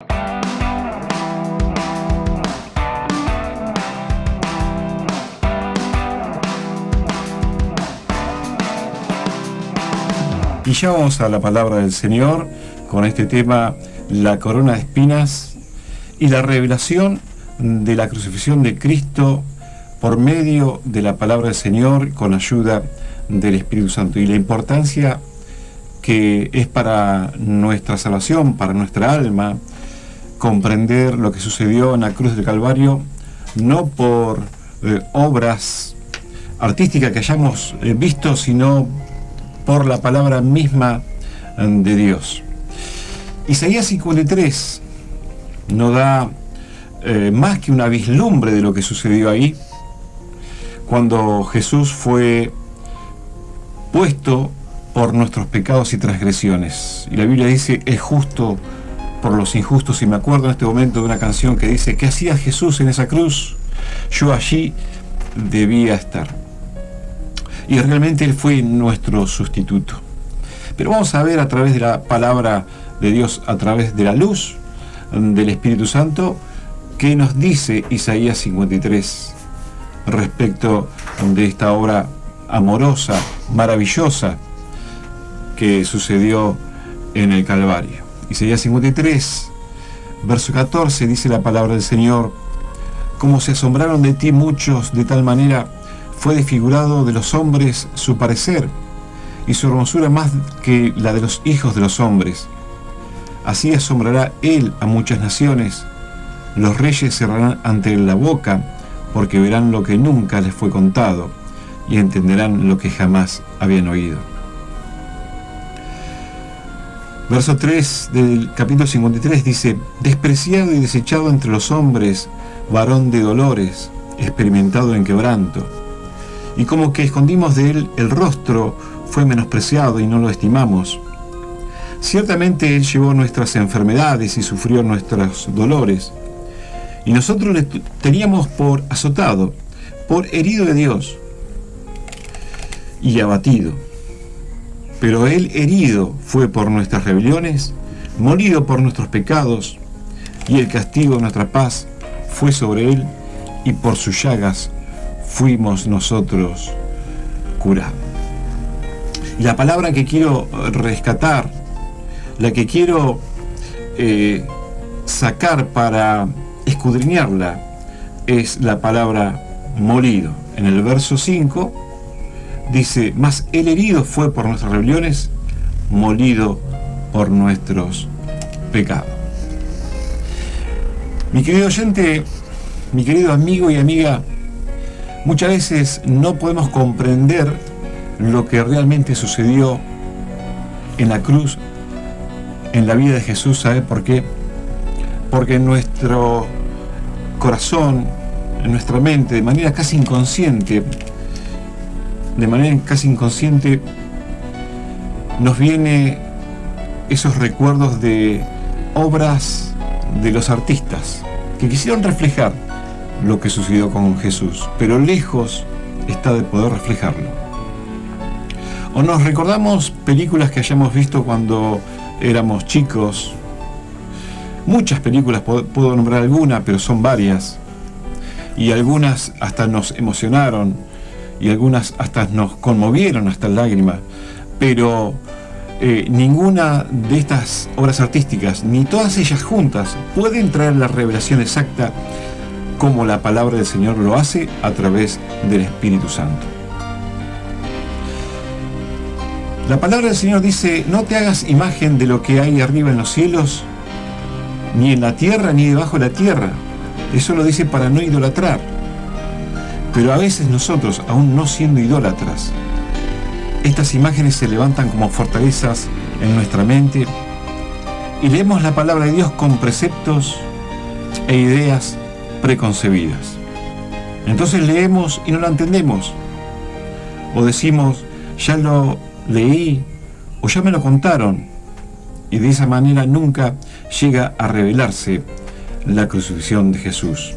Y ya vamos a la palabra del Señor con este tema, la corona de espinas y la revelación de la crucifixión de Cristo por medio de la palabra del Señor con ayuda del Espíritu Santo y la importancia que es para nuestra salvación, para nuestra alma, comprender lo que sucedió en la cruz del Calvario, no por obras artísticas que hayamos visto, sino por la palabra misma de Dios. Isaías 53 nos da más que una vislumbre de lo que sucedió ahí, cuando Jesús fue puesto por nuestros pecados y transgresiones. Y la Biblia dice, es justo por los injustos. Y me acuerdo en este momento de una canción que dice, ¿qué hacía Jesús en esa cruz? Yo allí debía estar. Y realmente Él fue nuestro sustituto. Pero vamos a ver a través de la palabra de Dios, a través de la luz del Espíritu Santo, qué nos dice Isaías 53 respecto de esta obra amorosa, maravillosa, que sucedió en el Calvario. Isaías 53, verso 14, dice la palabra del Señor, como se asombraron de ti muchos de tal manera, fue desfigurado de los hombres su parecer, y su hermosura más que la de los hijos de los hombres. Así asombrará él a muchas naciones, los reyes cerrarán ante él la boca, porque verán lo que nunca les fue contado, y entenderán lo que jamás habían oído. Verso 3 del capítulo 53 dice, despreciado y desechado entre los hombres, varón de dolores, experimentado en quebranto. Y como que escondimos de él el rostro, fue menospreciado y no lo estimamos. Ciertamente él llevó nuestras enfermedades y sufrió nuestros dolores. Y nosotros le teníamos por azotado, por herido de Dios y abatido. Pero él herido fue por nuestras rebeliones, molido por nuestros pecados, y el castigo de nuestra paz fue sobre él, y por sus llagas fuimos nosotros curados. Y la palabra que quiero rescatar, la que quiero sacar para escudriñarla, es la palabra molido. En el verso 5 dice, mas el herido fue por nuestras rebeliones, molido por nuestros pecados. Mi querido oyente, mi querido amigo y amiga, muchas veces no podemos comprender lo que realmente sucedió en la cruz, en la vida de Jesús. ¿Sabe por qué? Porque en nuestro corazón, en nuestra mente, de manera casi inconsciente, nos viene esos recuerdos de obras de los artistas que quisieron reflejar lo que sucedió con Jesús, pero lejos está de poder reflejarlo. O nos recordamos películas que hayamos visto cuando éramos chicos. Muchas películas, puedo nombrar alguna, pero son varias. Y algunas hasta nos emocionaron, y algunas hasta nos conmovieron hasta lágrimas. Pero ninguna de estas obras artísticas, ni todas ellas juntas, pueden traer la revelación exacta como la palabra del Señor lo hace a través del Espíritu Santo. La palabra del Señor dice, no te hagas imagen de lo que hay arriba en los cielos, ni en la tierra, ni debajo de la tierra. Eso lo dice para no idolatrar. Pero a veces nosotros, aún no siendo idólatras, estas imágenes se levantan como fortalezas en nuestra mente y leemos la palabra de Dios con preceptos e ideas preconcebidas. Entonces leemos y no la entendemos, o decimos, ya lo leí o ya me lo contaron, y de esa manera nunca llega a revelarse la crucifixión de Jesús.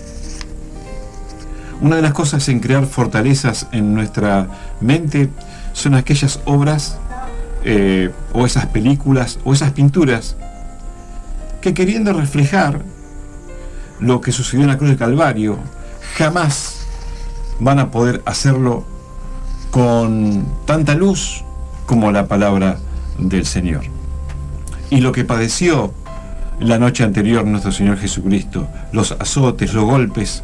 Una de las cosas en crear fortalezas en nuestra mente son aquellas obras o esas películas o esas pinturas que, queriendo reflejar lo que sucedió en la cruz del Calvario, jamás van a poder hacerlo con tanta luz como la palabra del Señor. Y lo que padeció la noche anterior nuestro Señor Jesucristo, los azotes, los golpes,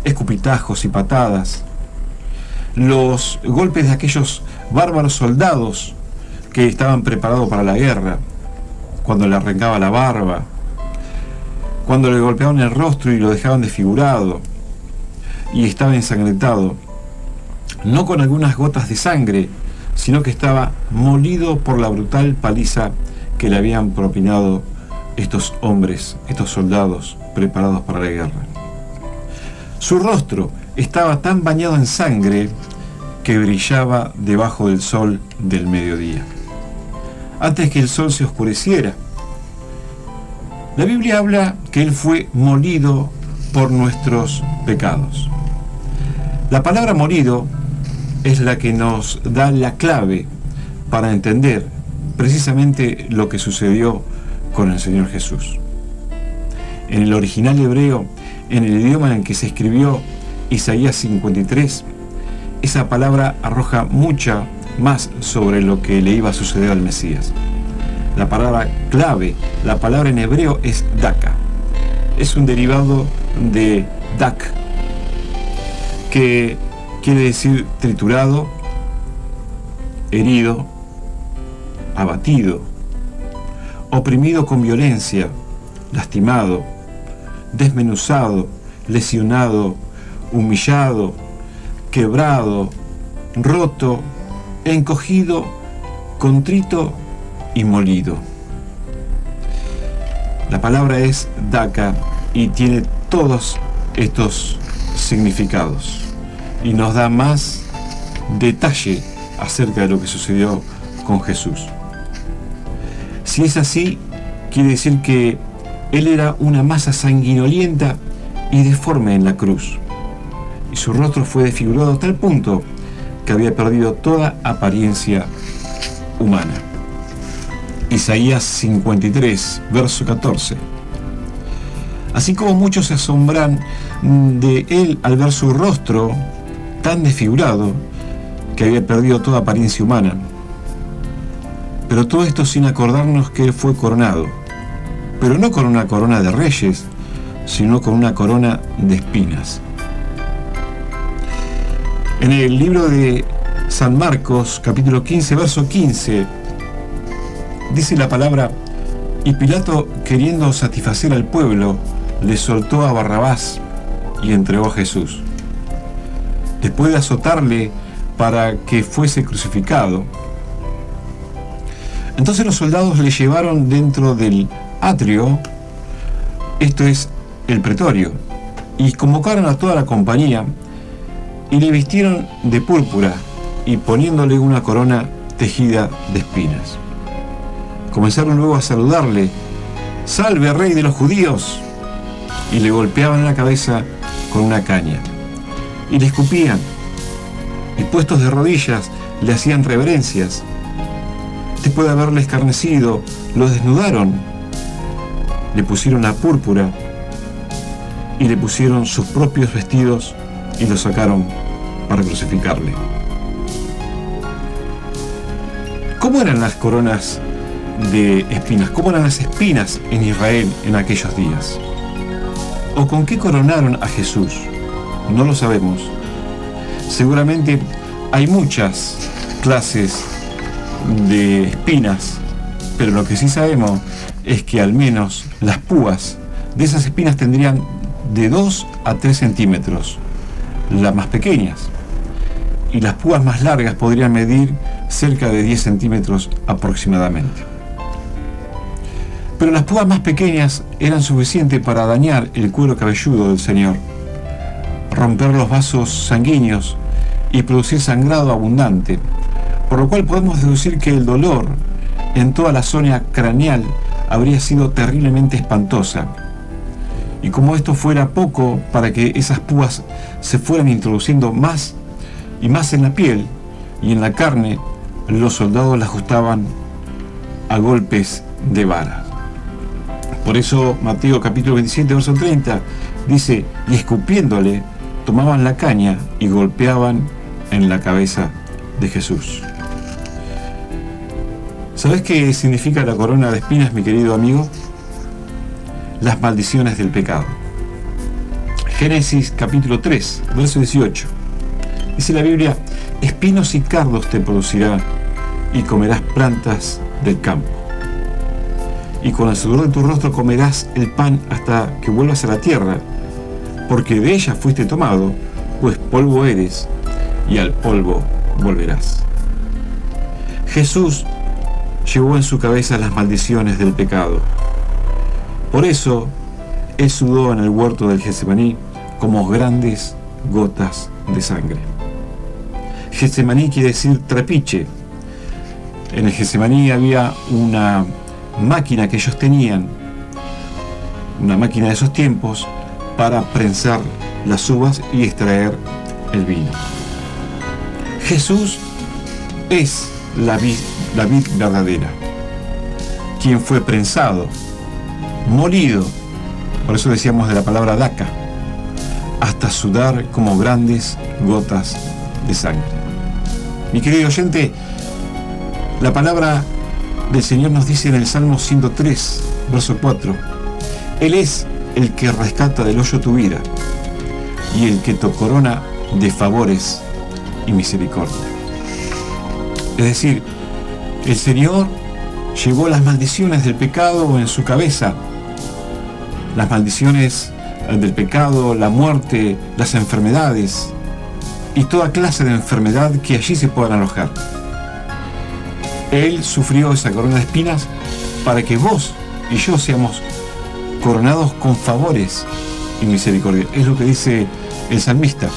escupitajos y patadas, los golpes de aquellos bárbaros soldados que estaban preparados para la guerra, cuando le arrancaba la barba, cuando le golpeaban el rostro y lo dejaban desfigurado y estaba ensangrentado, no con algunas gotas de sangre, sino que estaba molido por la brutal paliza que le habían propinado estos hombres, estos soldados preparados para la guerra. Su rostro estaba tan bañado en sangre que brillaba debajo del sol del mediodía, antes que el sol se oscureciera. La Biblia habla que Él fue molido por nuestros pecados. La palabra molido es la que nos da la clave para entender precisamente lo que sucedió con el Señor Jesús. En el original hebreo, en el idioma en que se escribió Isaías 53, esa palabra arroja mucha más sobre lo que le iba a suceder al Mesías. La palabra clave, la palabra en hebreo es daka. Es un derivado de dak, que quiere decir triturado, herido, abatido, oprimido con violencia, lastimado, desmenuzado, lesionado, humillado, quebrado, roto, encogido, contrito y molido. La palabra es daka y tiene todos estos significados y nos da más detalle acerca de lo que sucedió con Jesús. Si es así, quiere decir que Él era una masa sanguinolienta y deforme en la cruz, y su rostro fue desfigurado a tal punto que había perdido toda apariencia humana. Isaías 53, verso 14. Así como muchos se asombran de Él al ver su rostro tan desfigurado que había perdido toda apariencia humana. Pero todo esto sin acordarnos que Él fue coronado, pero no con una corona de reyes, sino con una corona de espinas. En el libro de San Marcos, capítulo 15, verso 15, dice la palabra: y Pilato, queriendo satisfacer al pueblo, le soltó a Barrabás y entregó a Jesús. Después de azotarle para que fuese crucificado, entonces los soldados le llevaron dentro del atrio, esto es el pretorio, y convocaron a toda la compañía y le vistieron de púrpura y poniéndole una corona tejida de espinas. Comenzaron luego a saludarle: ¡Salve, rey de los judíos! Y le golpeaban la cabeza con una caña y le escupían, y puestos de rodillas le hacían reverencias. Después de haberle escarnecido, lo desnudaron, le pusieron la púrpura y le pusieron sus propios vestidos y lo sacaron para crucificarle. ¿Cómo eran las coronas de espinas? ¿Cómo eran las espinas en Israel en aquellos días? ¿O con qué coronaron a Jesús? No lo sabemos. Seguramente hay muchas clases de espinas, pero lo que sí sabemos es que al menos las púas de esas espinas tendrían de 2 a 3 centímetros, las más pequeñas, y las púas más largas podrían medir cerca de 10 centímetros aproximadamente. Pero las púas más pequeñas eran suficientes para dañar el cuero cabelludo del Señor, romper los vasos sanguíneos y producir sangrado abundante, por lo cual podemos deducir que el dolor en toda la zona craneal habría sido terriblemente espantosa. Y como esto fuera poco para que esas púas se fueran introduciendo más y más en la piel y en la carne, los soldados la ajustaban a golpes de vara. Por eso Mateo capítulo 27, verso 30, dice, y escupiéndole, tomaban la caña y golpeaban en la cabeza de Jesús. ¿Sabes qué significa la corona de espinas, mi querido amigo? Las maldiciones del pecado. Génesis capítulo 3, verso 18. Dice la Biblia, espinos y cardos te producirá y comerás plantas del campo. Y con el sudor de tu rostro comerás el pan hasta que vuelvas a la tierra, porque de ella fuiste tomado, pues polvo eres, y al polvo volverás. Jesús llevó en su cabeza las maldiciones del pecado. Por eso, él sudó en el huerto del Getsemaní como grandes gotas de sangre. Getsemaní quiere decir trapiche. En el Getsemaní había una máquina que ellos tenían, una máquina de esos tiempos, para prensar las uvas y extraer el vino. Jesús es la vid verdadera, quien fue prensado, molido, por eso decíamos de la palabra daca, hasta sudar como grandes gotas de sangre. Mi querido oyente, la palabra del Señor nos dice en el Salmo 103, verso 4, Él es el que rescata del hoyo tu vida y el que te corona de favores y misericordia. Es decir, el Señor llevó las maldiciones del pecado en su cabeza, las maldiciones del pecado, la muerte, las enfermedades y toda clase de enfermedad que allí se puedan alojar. Él sufrió esa corona de espinas para que vos y yo seamos coronados con favores y misericordia. Es lo que dice el salmista.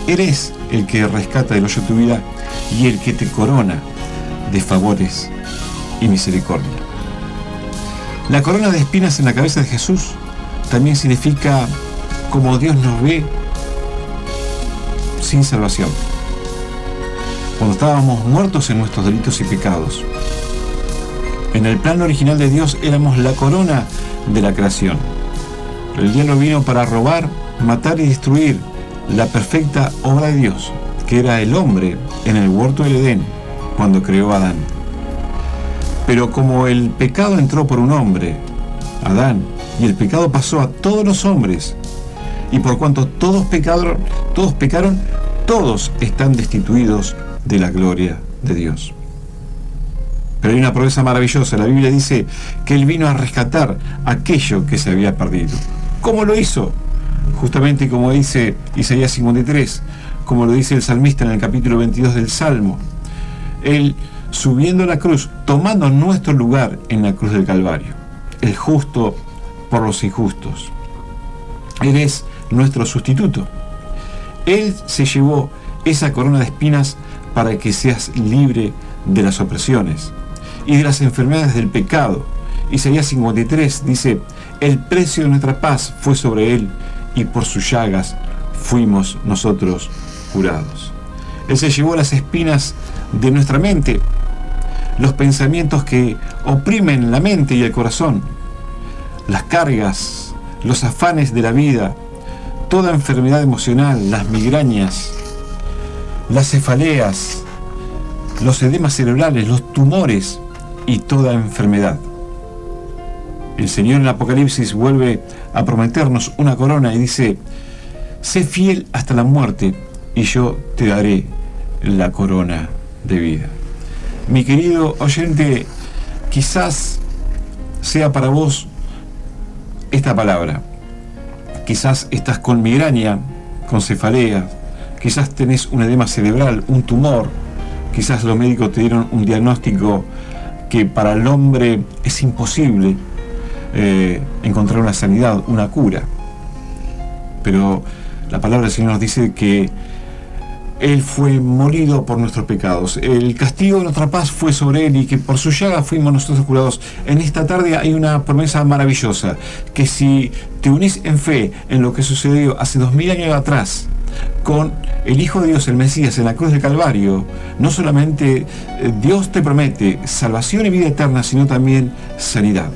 Él es el que rescata del hoyo tu vida y el que te corona de favores y misericordia. La corona de espinas en la cabeza de Jesús también significa como Dios nos ve sin salvación. Cuando estábamos muertos en nuestros delitos y pecados. En el plan original de Dios éramos la corona de la creación. El diablo vino para robar, matar y destruir la perfecta obra de Dios, que era el hombre en el huerto del Edén, cuando creó a Adán. Pero como el pecado entró por un hombre, Adán, y el pecado pasó a todos los hombres, y por cuanto todos pecaron, todos están destituidos de la gloria de Dios. Pero hay una promesa maravillosa. La Biblia dice que Él vino a rescatar aquello que se había perdido. ¿Cómo lo hizo? Justamente como dice Isaías 53, como lo dice el salmista en el capítulo 22 del Salmo. Él subiendo la cruz, tomando nuestro lugar en la cruz del Calvario. El justo por los injustos. Él es nuestro sustituto. Él se llevó esa corona de espinas para que seas libre de las opresiones y de las enfermedades del pecado. Isaías 53 dice, el precio de nuestra paz fue sobre él y por sus llagas fuimos nosotros curados. Él se llevó las espinas de nuestra mente, los pensamientos que oprimen la mente y el corazón, las cargas, los afanes de la vida, toda enfermedad emocional, las migrañas, las cefaleas, los edemas cerebrales, los tumores y toda enfermedad. El Señor en el Apocalipsis vuelve a prometernos una corona y dice, sé fiel hasta la muerte y yo te daré la corona de vida. Mi querido oyente, quizás sea para vos esta palabra. Quizás estás con migraña, con cefalea, quizás tenés un edema cerebral, un tumor, quizás los médicos te dieron un diagnóstico que para el hombre es imposible encontrar una sanidad, una cura. Pero la palabra del Señor nos dice que Él fue molido por nuestros pecados. El castigo de nuestra paz fue sobre Él y que por su llaga fuimos nosotros curados. En esta tarde hay una promesa maravillosa, que si te unís en fe en lo que sucedió hace 2000 años atrás, con el Hijo de Dios, el Mesías, en la cruz del Calvario, no solamente Dios te promete salvación y vida eterna, sino también sanidad.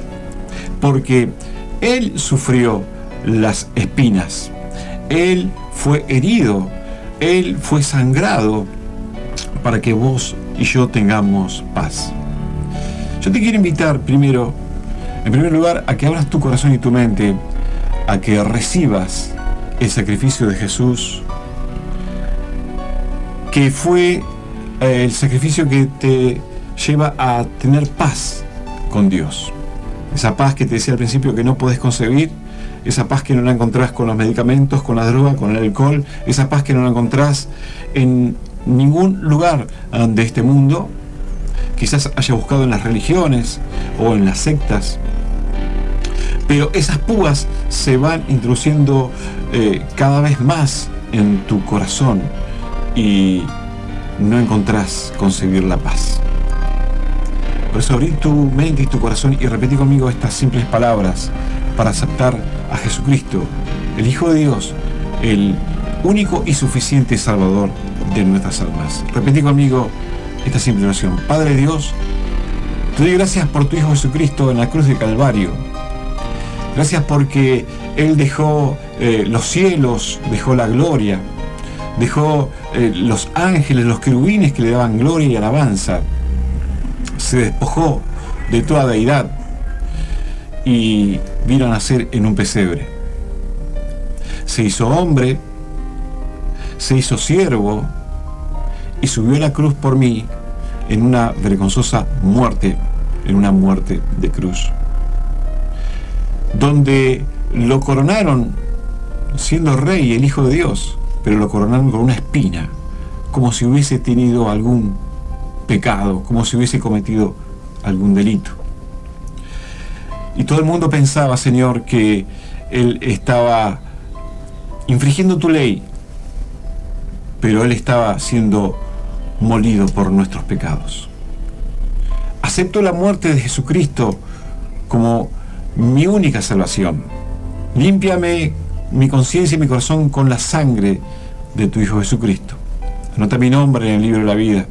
Porque Él sufrió las espinas, Él fue herido, Él fue sangrado para que vos y yo tengamos paz. Yo te quiero invitar primero, en primer lugar, a que abras tu corazón y tu mente, a que recibas el sacrificio de Jesús, que fue el sacrificio que te lleva a tener paz con Dios. Esa paz que te decía al principio que no podés concebir, esa paz que no la encontrás con los medicamentos, con la droga, con el alcohol, esa paz que no la encontrás en ningún lugar de este mundo. Quizás haya buscado en las religiones o en las sectas, pero esas púas se van introduciendo cada vez más en tu corazón y no encontrás concebir la paz. Por eso abrí tu mente y tu corazón y repetí conmigo estas simples palabras para aceptar a Jesucristo, el Hijo de Dios, el único y suficiente Salvador de nuestras almas. Repetí conmigo esta simple oración. Padre Dios, te doy gracias por tu Hijo Jesucristo en la cruz del Calvario. Gracias porque Él dejó los cielos, dejó la gloria, dejó los ángeles, los querubines que le daban gloria y alabanza. Se despojó de toda deidad y vino a nacer en un pesebre. Se hizo hombre, se hizo siervo y subió a la cruz por mí en una vergonzosa muerte, en una muerte de cruz, donde lo coronaron siendo rey, el Hijo de Dios, pero lo coronaron con una espina, como si hubiese tenido algún pecado, como si hubiese cometido algún delito. Y todo el mundo pensaba, Señor, que Él estaba infringiendo tu ley, pero Él estaba siendo molido por nuestros pecados. Acepto la muerte de Jesucristo como mi única salvación. Límpiame mi conciencia y mi corazón con la sangre de tu Hijo Jesucristo. Anota mi nombre en el libro de la vida.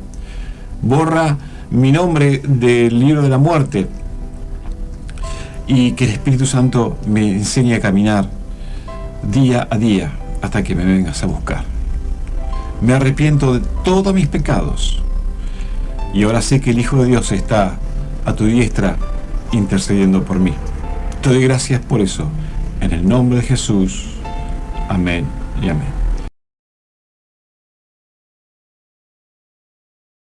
Borra mi nombre del libro de la muerte. Y que el Espíritu Santo me enseñe a caminar día a día hasta que me vengas a buscar. Me arrepiento de todos mis pecados y ahora sé que el Hijo de Dios está a tu diestra intercediendo por mí. Te doy gracias por eso, en el nombre de Jesús. Amén y amén.